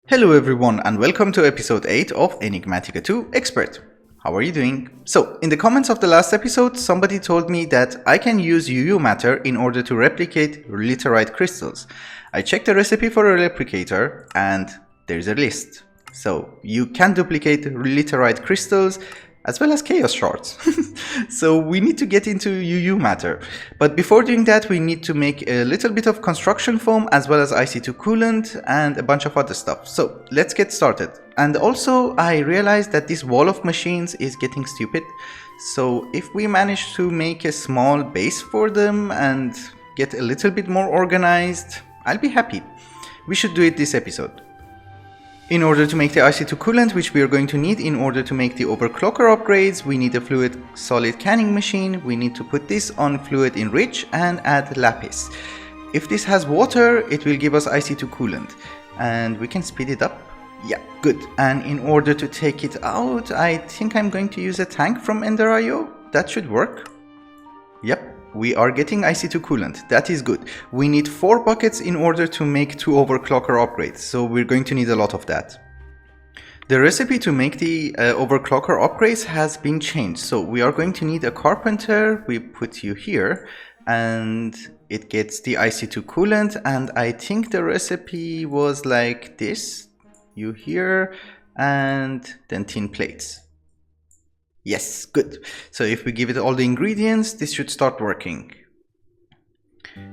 Hello everyone and welcome to episode 8 of Enigmatica 2 Expert. How are you doing? So, in the comments of the last episode, somebody told me that I can use UU matter in order to replicate Litherite crystals. I checked the recipe for a replicator and there's a list. So, you can duplicate Litherite crystals as well as chaos shards. So we need to get into UU matter. But before doing that, we need to make a little bit of construction foam as well as IC2 coolant and a bunch of other stuff. So let's get started. And also I realized that this wall of machines is getting stupid. So if we manage to make a small base for them and get a little bit more organized, I'll be happy. We should do it this episode. In order to make the IC2 coolant, which we are going to need in order to make the overclocker upgrades, we need a fluid solid canning machine. We need to put this on fluid enrich and add lapis. If this has water, it will give us IC2 coolant. And we can speed it up. Yeah, good. And in order to take it out, I think I'm going to use a tank from Ender.io. That should work. Yep. We are getting IC2 coolant, that is good. We need 4 buckets in order to make 2 overclocker upgrades, so we're going to need a lot of that. The recipe to make the overclocker upgrades has been changed, so we are going to need a carpenter. We put you here and it gets the IC2 coolant, and I think the recipe was like this. You here and then tin plates. Yes, good. So if we give it all the ingredients, this should start working.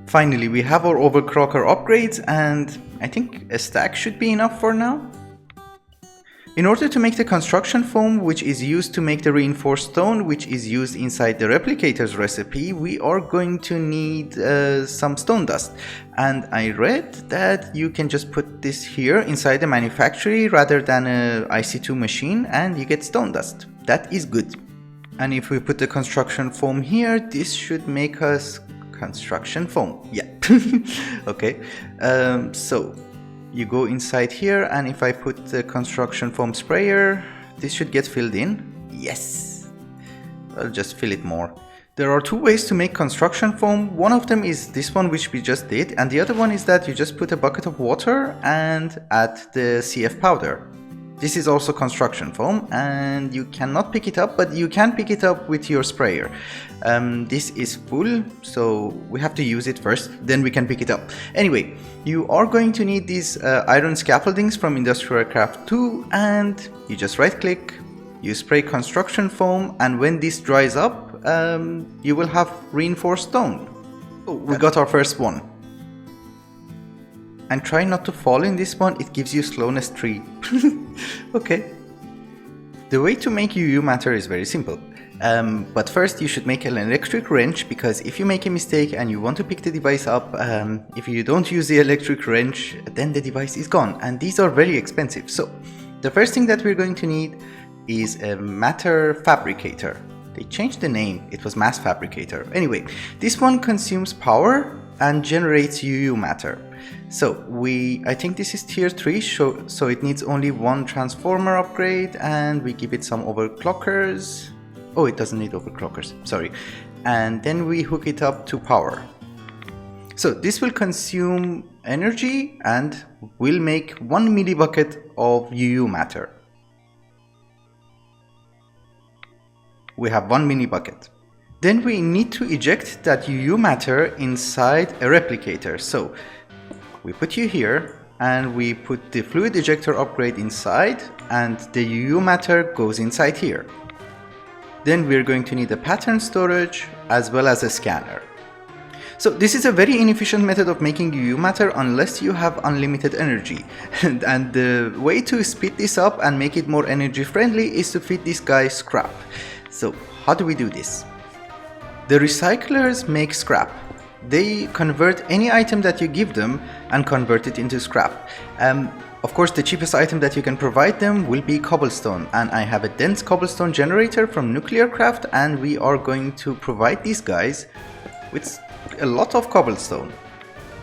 Finally, we have our overclocker upgrades and I think a stack should be enough for now. In order to make the construction foam, which is used to make the reinforced stone, which is used inside the replicator's recipe, we are going to need some stone dust. And I read that you can just put this here inside the manufactory rather than a IC2 machine and you get stone dust. That is good. And if we put the construction foam here, this should make us construction foam. Yeah. Okay. So you go inside here, and if I put the construction foam sprayer, this should get filled in. Yes. I'll just fill it more. There are 2 ways to make construction foam. One of them is this one, which we just did, and the other one is that you just put a bucket of water and add the CF powder. This is also construction foam and you cannot pick it up, but you can pick it up with your sprayer. This is full, so we have to use it first, then we can pick it up. Anyway, you are going to need these iron scaffoldings from Industrial Craft 2, and you just right click, you spray construction foam, and when this dries up, you will have reinforced stone. Oh, we got our first one. And try not to fall in this one, it gives you slowness 3. Okay. The way to make UU matter is very simple. But first you should make an electric wrench, because if you make a mistake and you want to pick the device up, if you don't use the electric wrench, then the device is gone. And these are very expensive. So the first thing that we're going to need is a matter fabricator. They changed the name, it was mass fabricator. Anyway, this one consumes power and generates UU matter. So I think this is tier 3, so it needs only 1 transformer upgrade, and we give it some overclockers. Oh, it doesn't need overclockers, sorry. And then we hook it up to power. So this will consume energy and will make 1 millibucket of UU matter. We have 1 millibucket. Then we need to eject that UU matter inside a replicator. So we put you here and we put the fluid ejector upgrade inside, and the UU matter goes inside here. Then we're going to need a pattern storage as well as a scanner. So this is a very inefficient method of making UU matter unless you have unlimited energy. And the way to speed this up and make it more energy friendly is to feed this guy scrap. So how do we do this? The recyclers make scrap. They convert any item that you give them and convert it into scrap. Of course, the cheapest item that you can provide them will be cobblestone, and I have a dense cobblestone generator from Nuclear Craft, and we are going to provide these guys with a lot of cobblestone.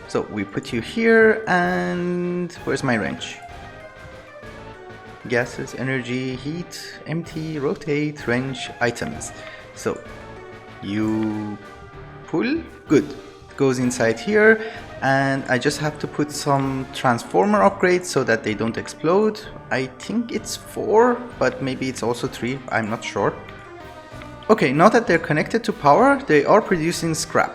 So we put you here, and where's my wrench? Gases, energy, heat, empty, rotate, wrench, items. So you pull, good, it goes inside here, and I just have to put some transformer upgrades so that they don't explode. I think it's 4, but maybe it's also 3, I'm not sure. Okay, now that they're connected to power, they are producing scrap.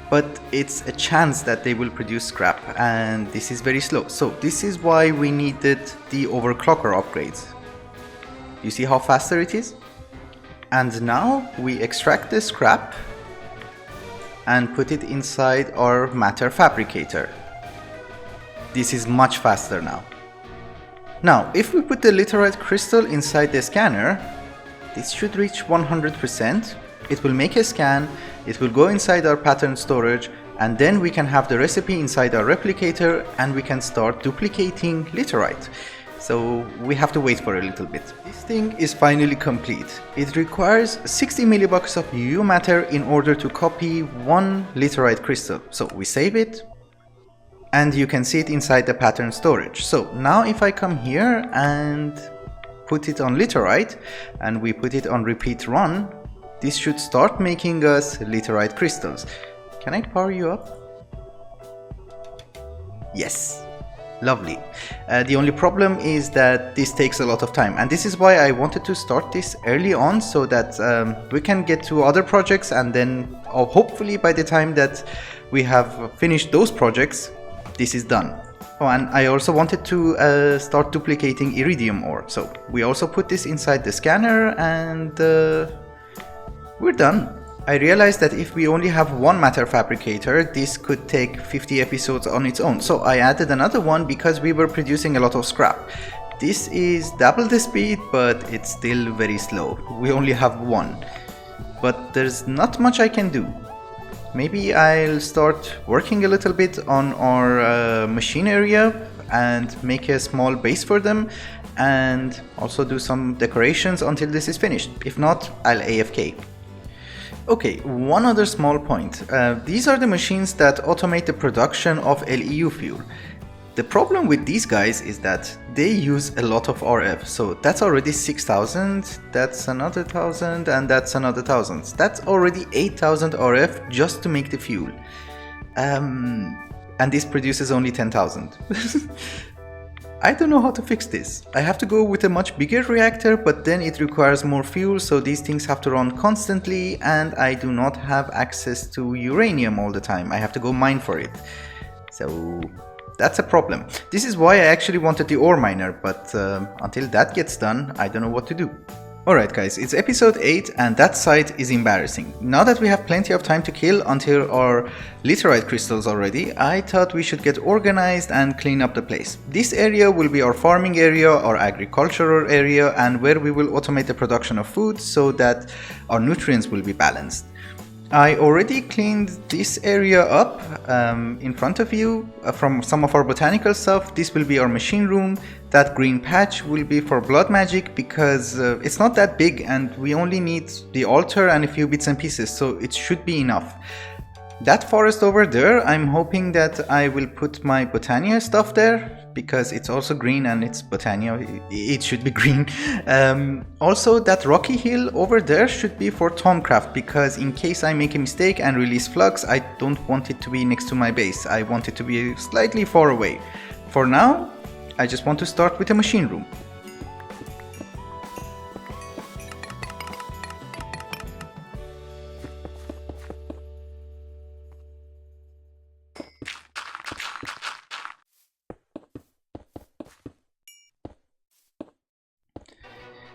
But it's a chance that they will produce scrap, and this is very slow. So this is why we needed the overclocker upgrades. You see how faster it is? And now we extract the scrap and put it inside our matter fabricator. This is much faster now. Now, if we put the Litherite crystal inside the scanner, this should reach 100%. It will make a scan, it will go inside our pattern storage, and then we can have the recipe inside our replicator and we can start duplicating Litherite. So we have to wait for a little bit. This thing is finally complete. It requires 60 millibucks of UU matter in order to copy 1 Litherite crystal. So we save it, and you can see it inside the pattern storage. So now if I come here and put it on Litherite, and we put it on repeat run, this should start making us Litherite crystals. Can I power you up? Yes. Lovely. The only problem is that this takes a lot of time, and this is why I wanted to start this early on, so that we can get to other projects, and then hopefully by the time that we have finished those projects, this is done. Oh, and I also wanted to start duplicating iridium ore, so we also put this inside the scanner, and we're done. I realized that if we only have one matter fabricator, this could take 50 episodes on its own. So I added another one because we were producing a lot of scrap. This is double the speed, but it's still very slow. We only have one. But there's not much I can do. Maybe I'll start working a little bit on our machine area and make a small base for them, and also do some decorations until this is finished. If not, I'll AFK. Okay, one other small point. These are the machines that automate the production of LEU fuel. The problem with these guys is that they use a lot of RF. So that's already 6,000, that's another 1,000, and that's another 1,000. That's already 8,000 RF just to make the fuel. And this produces only 10,000. I don't know how to fix this. I have to go with a much bigger reactor, but then it requires more fuel, so these things have to run constantly, and I do not have access to uranium all the time. I have to go mine for it. So that's a problem. This is why I actually wanted the ore miner, but until that gets done, I don't know what to do. Alright guys, it's episode 8 and that site is embarrassing. Now that we have plenty of time to kill until our Litherite crystals already, I thought we should get organized and clean up the place. This area will be our farming area, our agricultural area, and where we will automate the production of food so that our nutrients will be balanced. I already cleaned this area up in front of you from some of our botanical stuff. This will be our machine room. That green patch will be for blood magic because it's not that big and we only need the altar and a few bits and pieces, so it should be enough. That forest over there, I'm hoping that I will put my Botania stuff there because it's also green and it's Botania, it should be green. Also, that rocky hill over there should be for Tomcraft because in case I make a mistake and release flux, I don't want it to be next to my base. I want it to be slightly far away. For now, I just want to start with a machine room.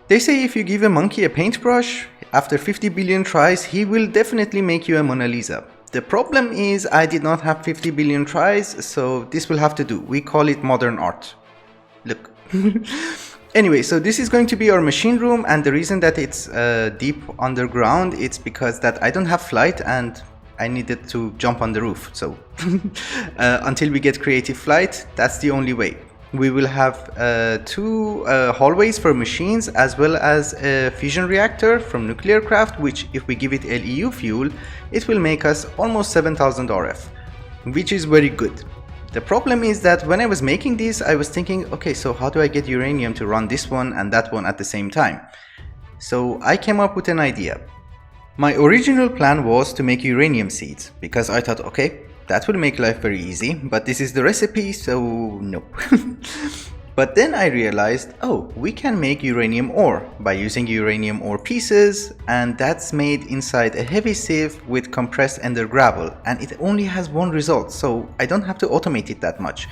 They say if you give a monkey a paintbrush, after 50 billion tries, he will definitely make you a Mona Lisa. The problem is I did not have 50 billion tries, so this will have to do. We call it modern art. Look. Anyway, so this is going to be our machine room, and the reason that it's deep underground, it's because that I don't have flight and I needed to jump on the roof. So until we get creative flight, that's the only way. We will have 2 hallways for machines as well as a fusion reactor from nuclear craft, which if we give it LEU fuel, it will make us almost 7,000 RF, which is very good. The problem is that when I was making this, I was thinking, okay, so how do I get uranium to run this one and that one at the same time? So I came up with an idea. My original plan was to make uranium seeds because I thought, okay, that will make life very easy, but this is the recipe, so no. But then I realized, oh, we can make uranium ore by using uranium ore pieces, and that's made inside a heavy sieve with compressed ender gravel, and it only has one result, so I don't have to automate it that much.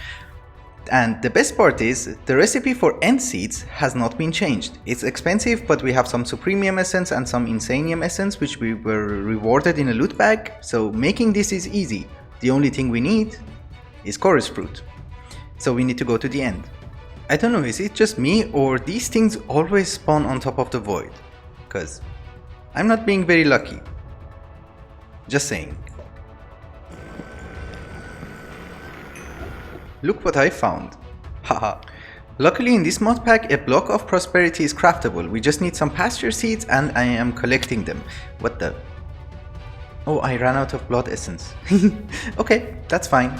And the best part is, the recipe for end seeds has not been changed. It's expensive, but we have some supremium essence and some insanium essence, which we were rewarded in a loot bag, so making this is easy. The only thing we need is chorus fruit. So we need to go to the end. I don't know, is it just me or these things always spawn on top of the void? Cause I'm not being very lucky. Just saying. Look what I found. Haha. Luckily in this mod pack a block of prosperity is craftable. We just need some pasture seeds and I am collecting them. What the? Oh, I ran out of blood essence. Okay, that's fine.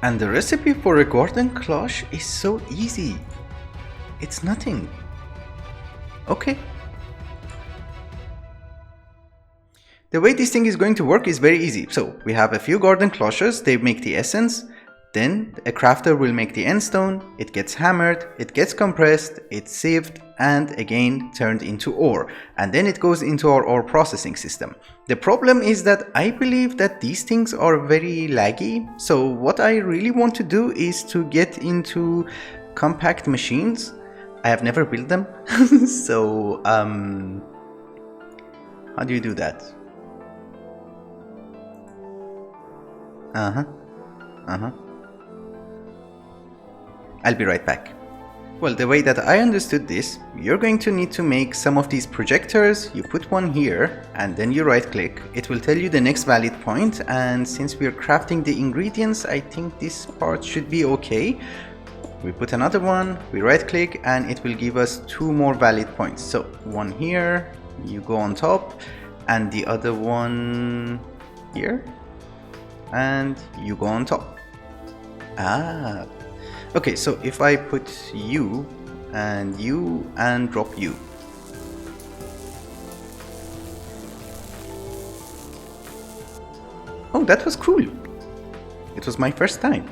And the recipe for a golden cloche is so easy. It's nothing. Okay. The way this thing is going to work is very easy. So we have a few golden cloches, they make the essence. Then a crafter will make the end stone, it gets hammered, it gets compressed, it's sieved, and again turned into ore. And then it goes into our ore processing system. The problem is that I believe that these things are very laggy. So what I really want to do is to get into compact machines. I have never built them. So, how do you do that? I'll be right back. Well, the way that I understood this, you're going to need to make some of these projectors. You put one here and then you right click. It will tell you the next valid point, and since we're crafting the ingredients, I think this part should be okay. We put another one, we right click, and it will give us 2 more valid points. So one here, you go on top, and the other one here, and you go on top. Ah. Okay, so if I put you and drop you. Oh, that was cool. It was my first time.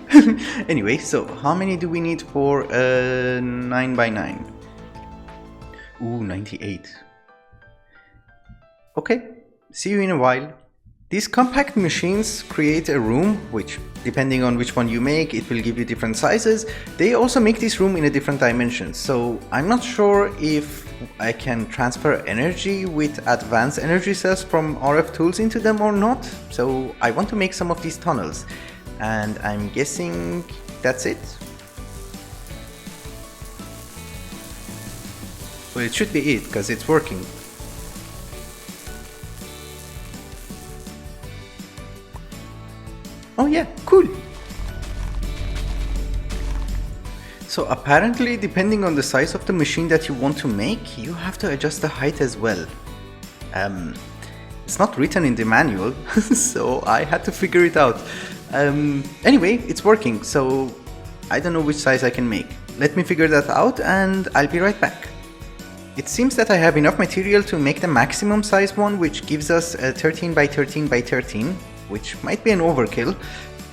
Anyway, so how many do we need for a 9x9? Ooh, 98. Okay, see you in a while. These compact machines create a room which, depending on which one you make, it will give you different sizes. They also make this room in a different dimension, so I'm not sure if I can transfer energy with advanced energy cells from RF tools into them or not. So I want to make some of these tunnels, and I'm guessing that's it. Well, it should be it, because it's working. Oh yeah, cool. So apparently, depending on the size of the machine that you want to make, you have to adjust the height as well. It's not written in the manual, so I had to figure it out. Anyway, it's working, so I don't know which size I can make. Let me figure that out and I'll be right back. It seems that I have enough material to make the maximum size one, which gives us a 13x13x13. Which might be an overkill,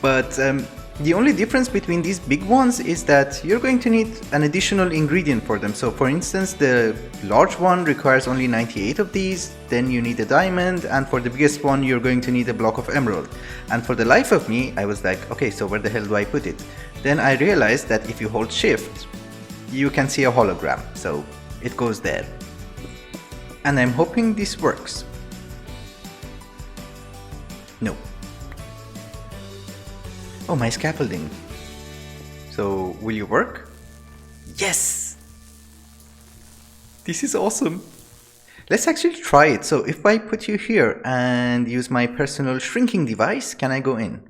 but the only difference between these big ones is that you're going to need an additional ingredient for them. So for instance, the large one requires only 98 of these, then you need a diamond, and for the biggest one you're going to need a block of emerald. And for the life of me, I was like, okay, so where the hell do I put it? Then I realized that if you hold shift, you can see a hologram, so it goes there. And I'm hoping this works. No. Oh, my scaffolding. So, will you work? Yes! This is awesome. Let's actually try it. So, if I put you here and use my personal shrinking device, can I go in?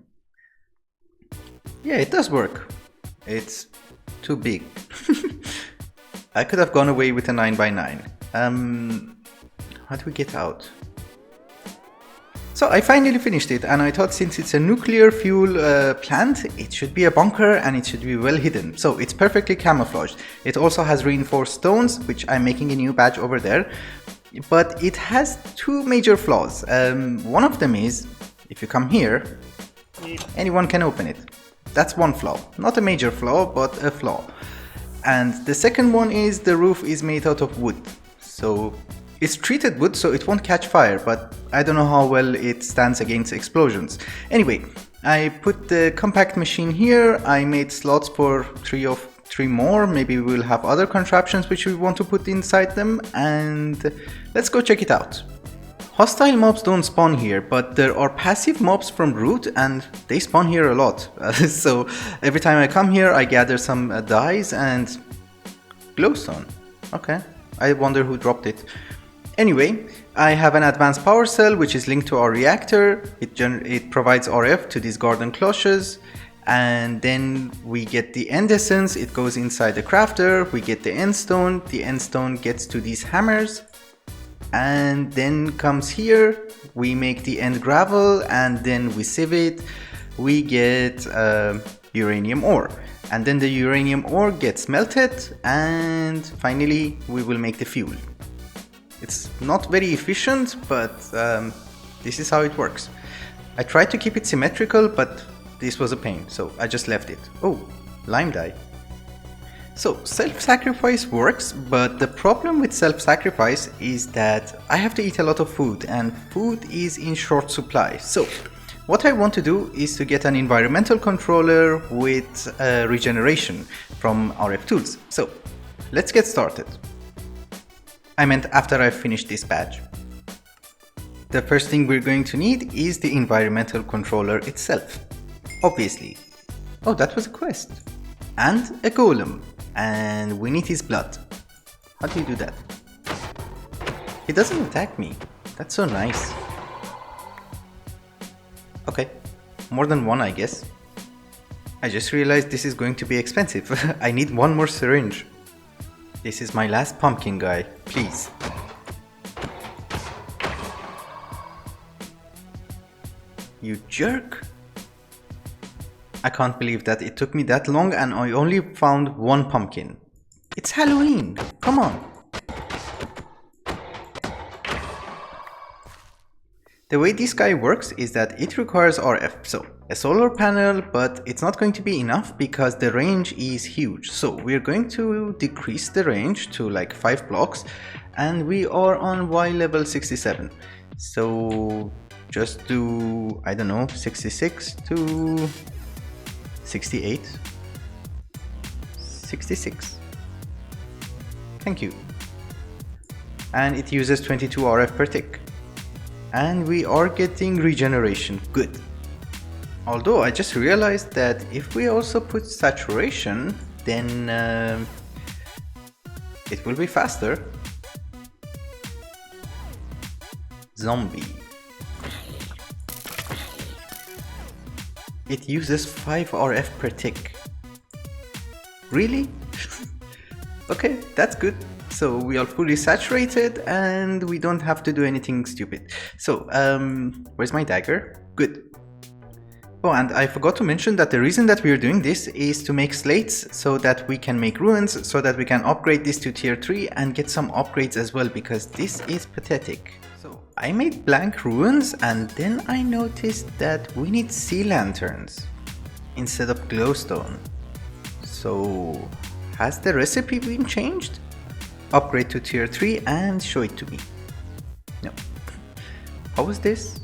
Yeah, it does work. It's too big. I could have gone away with a 9x9. How do we get out? So I finally finished it, and I thought since it's a nuclear fuel plant, it should be a bunker and it should be well hidden. So it's perfectly camouflaged. It also has reinforced stones, which I'm making a new badge over there. But it has two major flaws. One of them is, if you come here, anyone can open it. That's one flaw. Not a major flaw, but a flaw. And the second one is the roof is made out of wood. So it's treated wood, so it won't catch fire, but I don't know how well it stands against explosions. Anyway, I put the compact machine here. I made slots for three more. Maybe we'll have other contraptions which we want to put inside them, and let's go check it out. Hostile mobs don't spawn here, but there are passive mobs from root, and they spawn here a lot. So every time I come here, I gather some dyes and glowstone. Okay, I wonder who dropped it. Anyway, I have an advanced power cell which is linked to our reactor. It provides RF to these garden cloches, and then we get the end essence. It goes inside the crafter. We get the end stone. The end stone gets to these hammers, and then comes here. We make the end gravel, and then we sieve it. We get uranium ore, and then the uranium ore gets melted, and finally we will make the fuel. It's not very efficient, but this is how it works. I tried to keep it symmetrical, but this was a pain, so I just left it. Oh, lime dye. So self-sacrifice works, but the problem with self-sacrifice is that I have to eat a lot of food, and food is in short supply. So what I want to do is to get an environmental controller with regeneration from RF tools. So let's get started. I meant after I finish this badge. The first thing we're going to need is the environmental controller itself. Obviously. Oh, that was a quest. And a golem. And we need his blood. How do you do that? He doesn't attack me. That's so nice. Okay. More than one, I guess. I just realized this is going to be expensive. I need one more syringe. This is my last pumpkin guy, please. You jerk! I can't believe that it took me that long and I only found one pumpkin. It's Halloween, come on! The way this guy works is that it requires RF, so a solar panel, but it's not going to be enough because the range is huge. So we're going to decrease the range to like 5 blocks, and we are on Y level 67. So just do, I don't know, 66 to 68. 66. Thank you. And it uses 22 RF per tick. And we are getting regeneration, good. Although I just realized that if we also put saturation, then it will be faster. Zombie. It uses 5 RF per tick. Really? Okay, that's good. So we are fully saturated and we don't have to do anything stupid. So, where's my dagger? Good. Oh, and I forgot to mention that the reason that we are doing this is to make slates so that we can make ruins, so that we can upgrade this to tier 3 and get some upgrades as well, because this is pathetic. So I made blank ruins, and then I noticed that we need sea lanterns instead of glowstone. So has the recipe been changed? Upgrade to tier 3 and show it to me. No. How was this?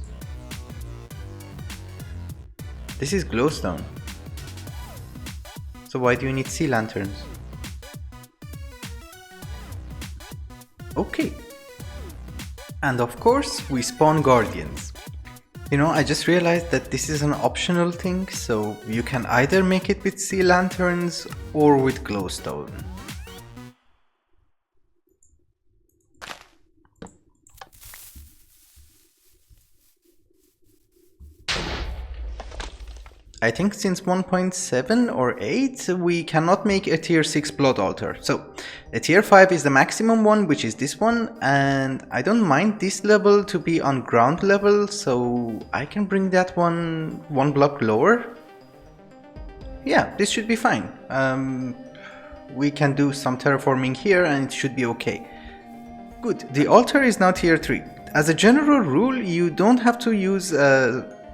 This is glowstone. So why do you need sea lanterns? Okay. And of course we spawn guardians. You know, I just realized that this is an optional thing, so you can either make it with sea lanterns or with glowstone. I think since 1.7 or 8 we cannot make a tier 6 blood altar. So A tier 5 is the maximum one, which is this one, and I don't mind this level to be on ground level, so I can bring that one block lower. Yeah, this should be fine. We can do some terraforming here and it should be okay. Good, the altar is now tier 3. As a general rule, you don't have to use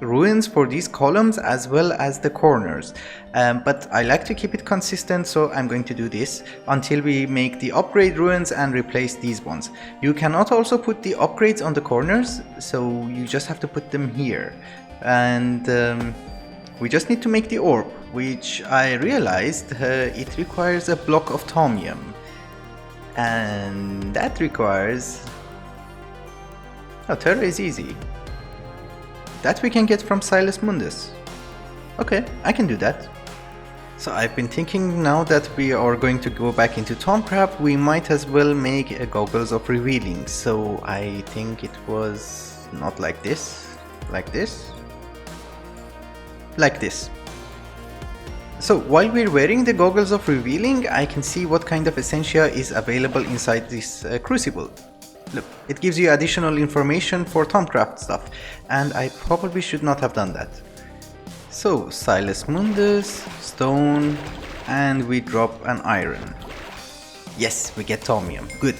ruins for these columns as well as the corners, but I like to keep it consistent, so I'm going to do this until we make the upgrade ruins and replace these ones. You cannot also put the upgrades on the corners, so you just have to put them here. And we just need to make the orb, which I realized it requires a block of thaumium, and that requires... Oh, Terra is easy. That we can get from Silas Mundus. Okay, I can do that. So I've been thinking, now that we are going to go back into Thaumcraft, we might as well make a goggles of revealing. So I think it was not like this, like this, like this. So while we're wearing the goggles of revealing, I can see what kind of essentia is available inside this crucible. Look, it gives you additional information for Thaumcraft stuff, and I probably should not have done that. So, Silas Mundus, stone, and we drop an iron. Yes, we get thaumium, good.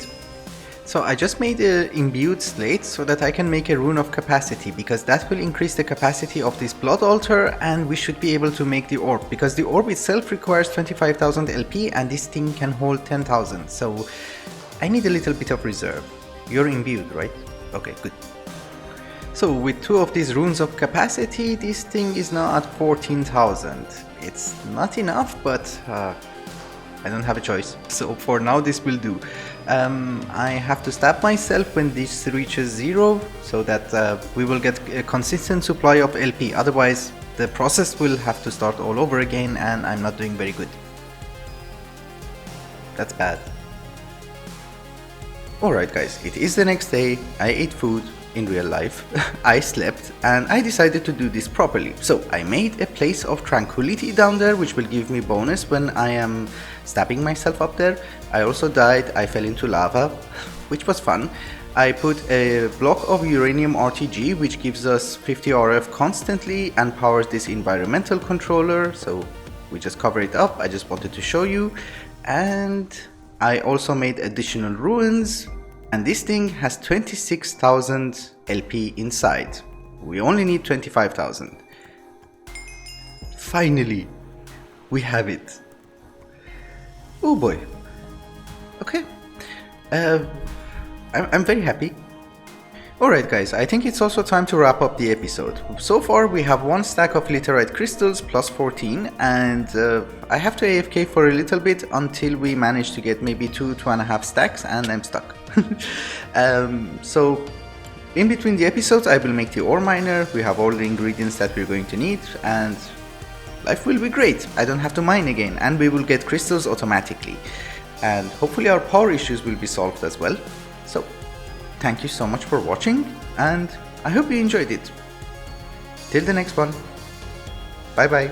So I just made an imbued slate so that I can make a rune of capacity, because that will increase the capacity of this blood altar, and we should be able to make the orb, because the orb itself requires 25,000 LP and this thing can hold 10,000, so I need a little bit of reserve. You're imbued, right? Okay, good. So with 2 of these runes of capacity, this thing is now at 14,000. It's not enough, but I don't have a choice. So for now this will do. I have to stab myself when this reaches 0, so that we will get a consistent supply of LP. Otherwise the process will have to start all over again, and I'm not doing very good. That's bad. Alright guys, it is the next day. I ate food in real life, I slept, and I decided to do this properly. So I made a place of tranquility down there, which will give me bonus when I am stabbing myself up there. I also died, I fell into lava, which was fun. I put a block of uranium RTG, which gives us 50 RF constantly and powers this environmental controller, so we just cover it up. I just wanted to show you. And I also made additional ruins, and this thing has 26,000 LP inside. We only need 25,000. Finally, we have it. Oh boy. Okay. I'm very happy. Alright guys, I think it's also time to wrap up the episode. So far we have 1 stack of Litherite crystals plus 14, and I have to AFK for a little bit until we manage to get maybe 2.5 stacks, and I'm stuck. So in between the episodes I will make the ore miner. We have all the ingredients that we're going to need, and life will be great. I don't have to mine again, and we will get crystals automatically, and hopefully our power issues will be solved as well. So thank you so much for watching, and I hope you enjoyed it. Till the next one. Bye bye.